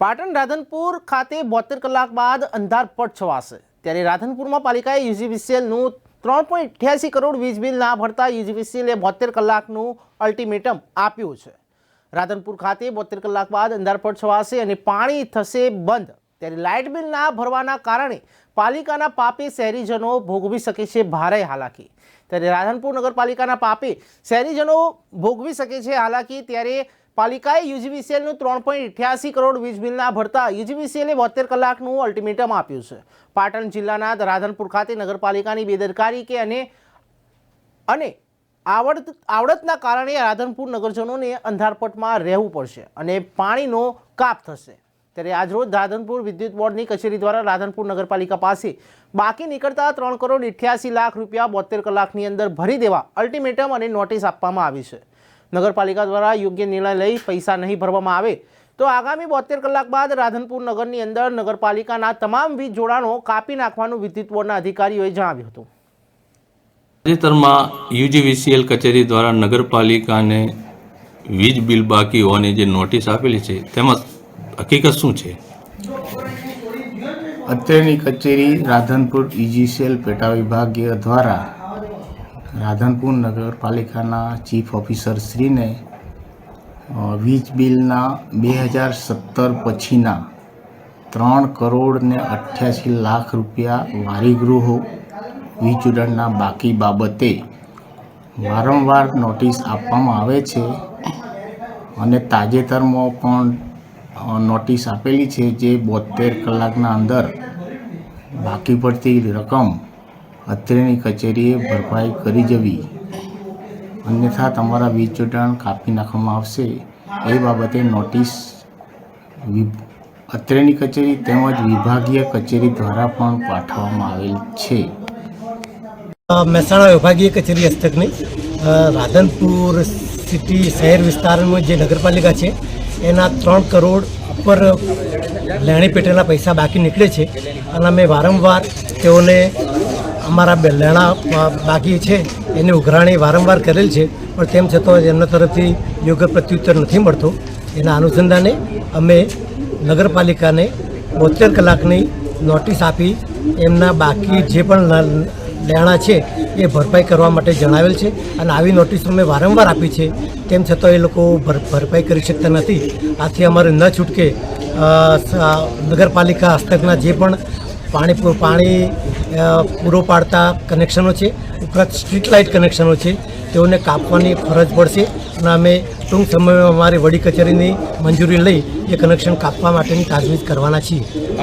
પાટણ રાધનપુર ખાતે 72 કલાક બાદ અંધારપટ છવાશે ત્યારે રાધનપુરમાં પાલિકાએ યુજીવીસીએલનું 3.88 કરોડ વીજ બિલ ના ભરતા યુજીવીસીએલે 72 કલાકનું અલ્ટિમેટમ આપ્યું છે। રાધનપુર ખાતે 72 કલાક બાદ અંધારપટ છવાશે અને પાણી થશે બંધ ત્યારે લાઇટ બિલ ના ભરવાના કારણે પાલિકાના પાપે શહેરીજનો ભોગવી શકે છે ભારે હાલાકી। ત્યારે રાધનપુર નગરપાલિકાના પાપે શહેરીજનો ભોગવી શકે છે હાલાકી। ત્યારે પાલિકાએ યુજીવીસીએલનું 3.88 કરોડ વીજ બિલ ના ભરતા યુજીવીસીએલે 72 કલાકનું અલ્ટિમેટમ આપ્યું છે। પાટણ જિલ્લાના રાધનપુર ખાતે નગરપાલિકાની બેદરકારી કે અને આવડતના કારણે રાધનપુર નગરજનોને અંધારપટમાં રહેવું પડશે અને પાણીનો કાપ થશે। ત્યારે આજરોજ રાધનપુર વિદ્યુત બોર્ડની કચેરી દ્વારા રાધનપુર નગરપાલિકા પાસે બાકી નીકળતા 3 કરોડ 88 લાખ રૂપિયા 72 કલાકની અંદર ભરી દેવા અલ્ટિમેટમ અને નોટિસ આપવામાં આવી છે। નગરપાલિકા દ્વારા યોગ્ય નિર્ણય લઈ પૈસા નહીં ભરવામાં આવે તો આગામી 72 કલાક બાદ રાધનપુર નગરની અંદર નગરપાલિકાના તમામ વીજ જોડાણો કાપી નાખવાનું વિદ્યુત બોર્ડના અધિકારીઓએ જણાવ્યું હતું। તાજેતરમાં યુજીવીસીએલ કચેરી દ્વારા નગરપાલિકાને વીજ બિલ બાકી હોવાની જે નોટિસ આપેલી છે તેમાં હકીકત શું છે? અત્રેની કચેરી રાધનપુર યુજીવીસીએલ પેટા વિભાગીય દ્વારા રાધનપુર નગરપાલિકાના ચીફ ઓફિસર શ્રીને વીજ બિલના 2017 પછીના 3 કરોડ ને 88 લાખ રૂપિયા વારીગૃહો વીજ જોડાણના બાકી બાબતે વારંવાર નોટિસ આપવામાં આવે છે અને તાજેતરમાં પણ નોટિસ આપેલી છે જે 72 કલાકના અંદર બાકી પડતી રકમ અત્રેની કચેરીએ ભરપાઈ કરી જવી, અન્યથા તમારા વીજ જોડાણ કાપી નાખવામાં આવશે એ બાબતે નોટિસ અત્રેની કચેરી તેમજ વિભાગીય કચેરી દ્વારા પણ પાઠવવામાં આવેલ છે। મહેસાણા વિભાગીય કચેરી હસ્તકની રાધનપુર સિટી શહેર વિસ્તારમાં જે નગરપાલિકા છે એના 3 કરોડ ઉપર લેણી પેટેના પૈસા બાકી નીકળે છે અને અમે વારંવાર તેઓને અમારા લેણા બાકી છે એની ઉઘરાણી વારંવાર કરેલ છે પણ તેમ છતાં એમના તરફથી યોગ્ય પ્રત્યુત્તર નથી મળતો। એના અનુસંધાને અમે નગરપાલિકાને 72 કલાકની નોટિસ આપી એમના બાકી જે પણ લેણા છે એ ભરપાઈ કરવા માટે જણાવેલ છે અને આવી નોટિસ અમે વારંવાર આપી છે તેમ છતાં એ લોકો ભરપાઈ કરી શકતા નથી। આથી અમારે ન છૂટકે નગરપાલિકા હસ્તકના જે પણ પાણી પૂરો પાડતા કનેક્શનો છે ઉપરાંત સ્ટ્રીટ લાઇટ કનેક્શનો છે તેઓને કાપવાની ફરજ પડશે અને અમે ટૂંક સમયમાં અમારી વડી કચેરીની મંજૂરી લઈ એ કનેક્શન કાપવા માટેની તાજવીજ કરવાના છીએ।